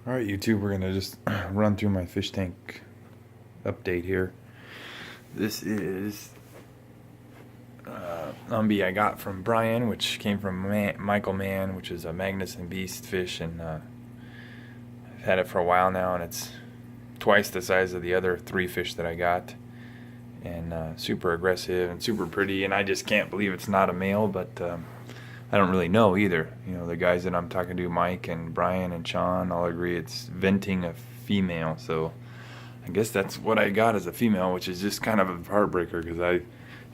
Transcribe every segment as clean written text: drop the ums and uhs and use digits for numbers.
Alright YouTube, we're gonna just run through my fish tank update here. This is Lumbee I got from Brian, which came from Michael Mann, which is a Magnus and Beast fish, and I've had it for a while now, and it's twice the size of the other 3 fish that I got, and super aggressive and super pretty, and I just can't believe it's not a male, but I don't really know either. You know, the guys that I'm talking to, Mike and Brian and Sean, all agree it's venting a female. So I guess that's what I got as a female, which is just kind of a heartbreaker because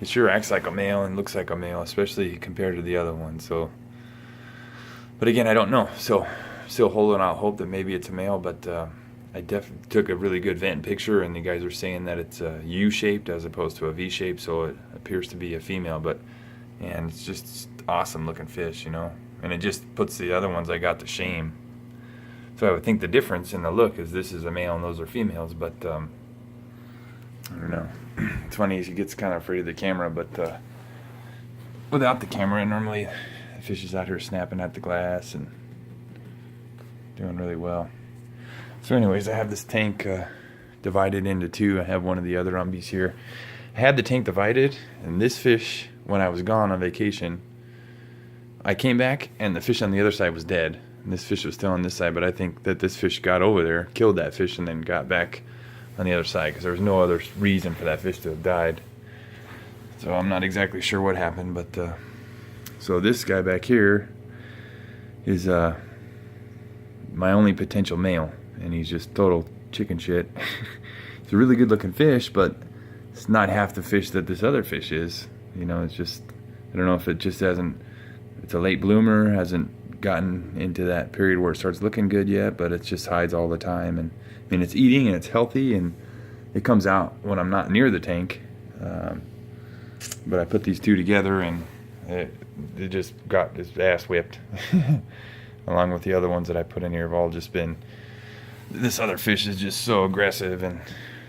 it sure acts like a male and looks like a male, especially compared to the other one. So, but again, I don't know. So still holding out hope that maybe it's a male, but I definitely took a really good vent picture, and the guys are saying that it's U-shaped as opposed to a V-shape, so it appears to be a female. And it's just awesome looking fish, you know, and it just puts the other ones I got to shame. So I would think the difference in the look is this is a male and those are females, but I don't know. It's funny, he gets kind of afraid of the camera, but without the camera, normally the fish is out here snapping at the glass and doing really well. So anyways, I have this tank divided into 2. I have one of the other umbies here. I had the tank divided, and this fish, when I was gone on vacation, I came back and the fish on the other side was dead, and this fish was still on this side, but I think that this fish got over there, killed that fish, and then got back on the other side because there was no other reason for that fish to have died. So I'm not exactly sure what happened, but so this guy back here is my only potential male, and he's just total chicken shit. It's a really good looking fish, but it's not half the fish that this other fish is. You know, it's just, I don't know if it just hasn't, it's a late bloomer, hasn't gotten into that period where it starts looking good yet, but it just hides all the time. And I mean, it's eating and it's healthy, and it comes out when I'm not near the tank. But I put these 2 together, and it just got his ass whipped. Along with the other ones that I put in here have all just been, this other fish is just so aggressive and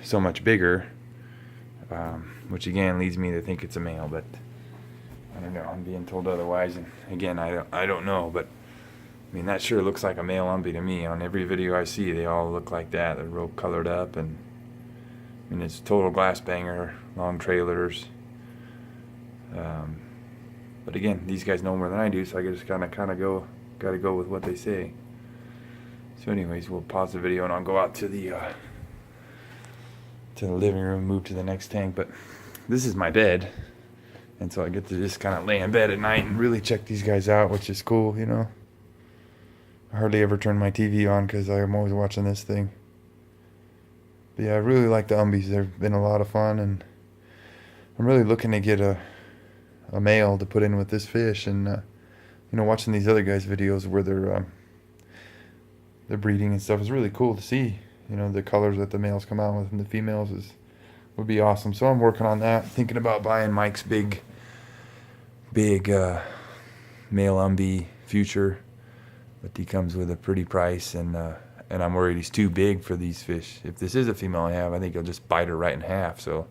so much bigger, which again leads me to think it's a male, but I don't know, I'm being told otherwise, and again, I don't know, but I mean, that sure looks like a male umbie to me. On every video I see, they all look like that. They're real colored up, and I mean, it's a total glass banger, long trailers. But again, these guys know more than I do, so I just gotta go with what they say. So anyways, we'll pause the video and I'll go out to the living room, move to the next tank. But this is my bed, and so I get to just kind of lay in bed at night and really check these guys out, which is cool, you know. I hardly ever turn my TV on because I'm always watching this thing. But yeah, I really like the umbies. They've been a lot of fun, and I'm really looking to get a male to put in with this fish. And you know, watching these other guys' videos where they're breeding and stuff is really cool to see. You know, the colors that the males come out with and the females would be awesome. So I'm working on that, thinking about buying Mike's big male umbie future, but he comes with a pretty price, and I'm worried he's too big for these fish. If this is a female I have, I think he'll just bite her right in half. So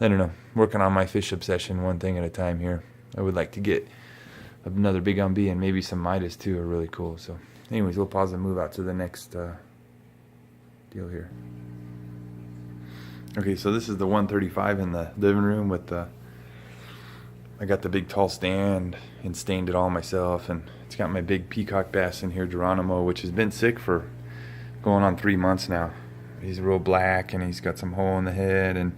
I don't know, working on my fish obsession one thing at a time here. I would like to get another big umbie, and maybe some Midas too are really cool. So anyways, we'll pause and move out to the next deal here. Okay, so this is the 135 in the living room with the, I got the big tall stand and stained it all myself, and it's got my big Peacock Bass in here, Geronimo, which has been sick for going on 3 months now. He's real black, and he's got some hole in the head, and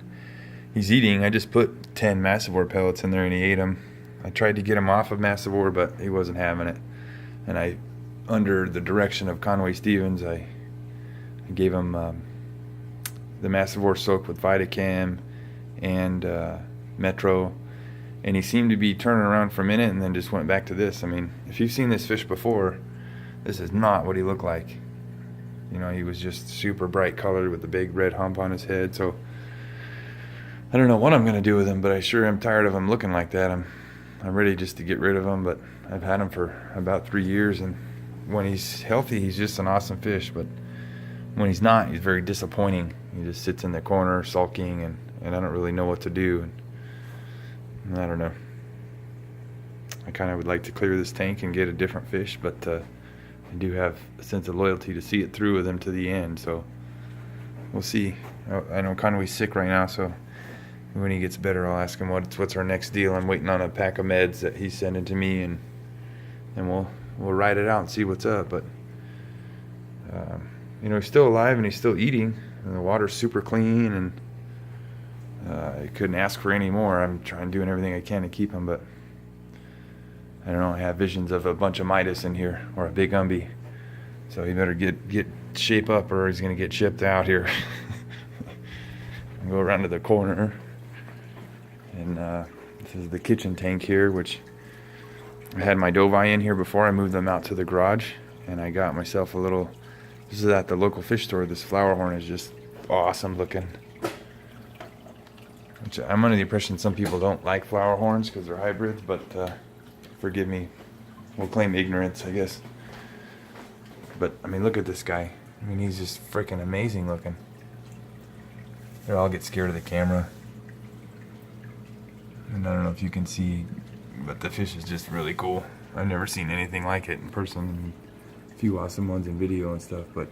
he's eating. I just put 10 Massivore pellets in there, and he ate them. I tried to get him off of Massivore, but he wasn't having it. And I, under the direction of Conway Stevens, I gave him the Massivore soaked with Vitacam and Metro, and he seemed to be turning around for a minute and then just went back to this. I mean, if you've seen this fish before, this is not what he looked like. You know, he was just super bright colored with a big red hump on his head. So I don't know what I'm gonna do with him, but I sure am tired of him looking like that. I'm ready just to get rid of him, but I've had him for about 3 years, and when he's healthy, he's just an awesome fish, but when he's not, he's very disappointing. He just sits in the corner sulking, and I don't really know what to do. And I don't know. I kind of would like to clear this tank and get a different fish, but I do have a sense of loyalty to see it through with him to the end. So we'll see. I know Conway's sick right now, so when he gets better, I'll ask him what's our next deal. I'm waiting on a pack of meds that he's sending to me, and we'll ride it out and see what's up. But you know, he's still alive and he's still eating, and the water's super clean, and I couldn't ask for any more. I'm doing everything I can to keep him, but I don't know. I have visions of a bunch of Midas in here, or a big Lumbee. So he better get shape up, or he's gonna get shipped out here. Go around to the corner, and this is the kitchen tank here, which I had my doveye in here before I moved them out to the garage, and I got myself a little. This is at the local fish store. This Flowerhorn is just awesome looking. Which I'm under the impression some people don't like Flowerhorns because they're hybrids, but forgive me. We'll claim ignorance, I guess. But I mean, look at this guy. I mean, he's just freaking amazing looking. Here, I'll get scared of the camera. And I don't know if you can see, but the fish is just really cool. I've never seen anything like it in person. A few awesome ones in video and stuff, but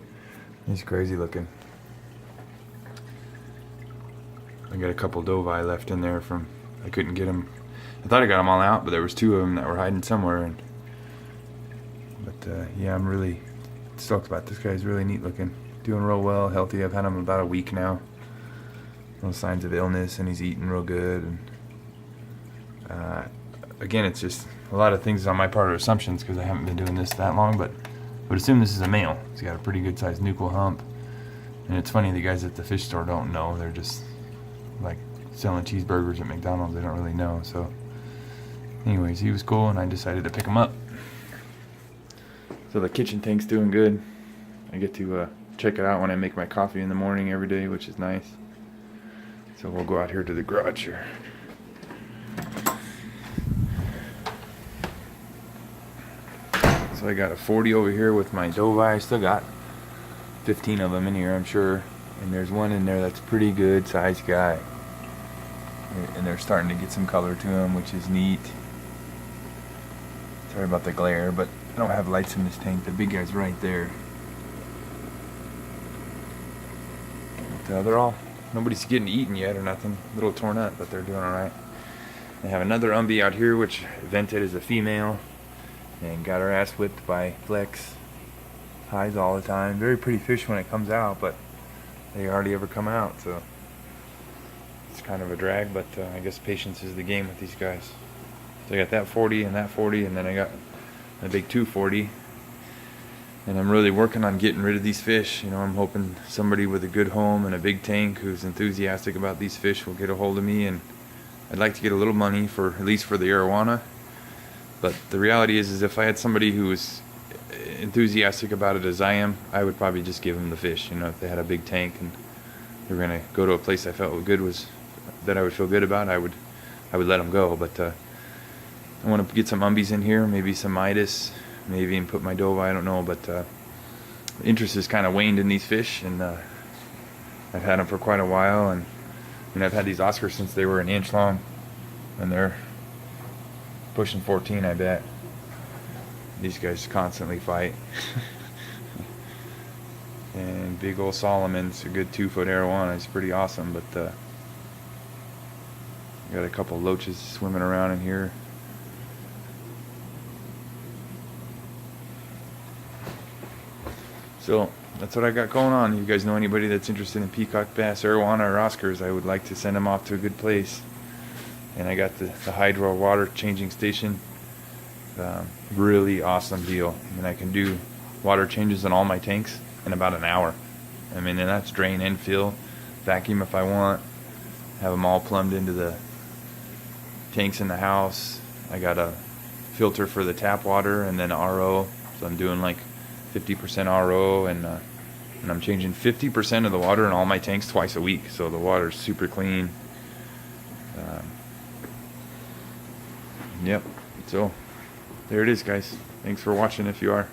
he's crazy looking. I got a couple doveye left in there from, I couldn't get them. I thought I got them all out, but there was 2 of them that were hiding somewhere. But yeah, I'm really stoked about this guy. He's really neat looking, doing real well, healthy. I've had him about a week now. No signs of illness, and he's eating real good. And again, it's just a lot of things on my part are assumptions because I haven't been doing this that long, but I would assume this is a male. He's got a pretty good sized nuchal hump. And it's funny, the guys at the fish store don't know. They're just like selling cheeseburgers at McDonald's. They don't really know. So anyways, he was cool, and I decided to pick him up. So the kitchen tank's doing good. I get to check it out when I make my coffee in the morning every day, which is nice. So we'll go out here to the garage here. So I got a 40 over here with my doveye. I still got 15 of them in here, I'm sure. And there's one in there that's a pretty good sized guy. And they're starting to get some color to them, which is neat. Sorry about the glare, but I don't have lights in this tank. The big guy's right there. But, they're all, nobody's getting eaten yet or nothing. A little torn up, but they're doing alright. I have another Lumbee out here, which vented as a female. And got her ass whipped by Flex. Highs all the time. Very pretty fish when it comes out, but they hardly ever come out, so it's kind of a drag, but I guess patience is the game with these guys. So I got that 40 and that 40, and then I got a big 240, and I'm really working on getting rid of these fish. You know, I'm hoping somebody with a good home and a big tank who's enthusiastic about these fish will get a hold of me, and I'd like to get a little money for, at least for the arowana. But the reality is if I had somebody who was enthusiastic about it as I am, I would probably just give them the fish. You know, if they had a big tank and they were gonna go to a place I felt good was that I would feel good about, I would let them go. But I want to get some Lumbees in here, maybe some Midas, maybe even put my doveye. I don't know, but the interest has kind of waned in these fish, and I've had them for quite a while, and I've had these Oscars since they were an inch long, and they're pushing 14, I bet. These guys constantly fight. And big old Solomon's a good 2-foot arowana. It's pretty awesome, but got a couple loaches swimming around in here. So that's what I got going on. If you guys know anybody that's interested in Peacock Bass, arowana, or Oscars, I would like to send them off to a good place. And I got the hydro water changing station. Really awesome deal. I mean, I can do water changes in all my tanks in about an hour. I mean, and that's drain and fill, vacuum if I want. Have them all plumbed into the tanks in the house. I got a filter for the tap water and then RO. So I'm doing like 50% RO, and I'm changing 50% of the water in all my tanks twice a week. So the water's super clean. Yep. So there it is, guys. Thanks for watching if you are.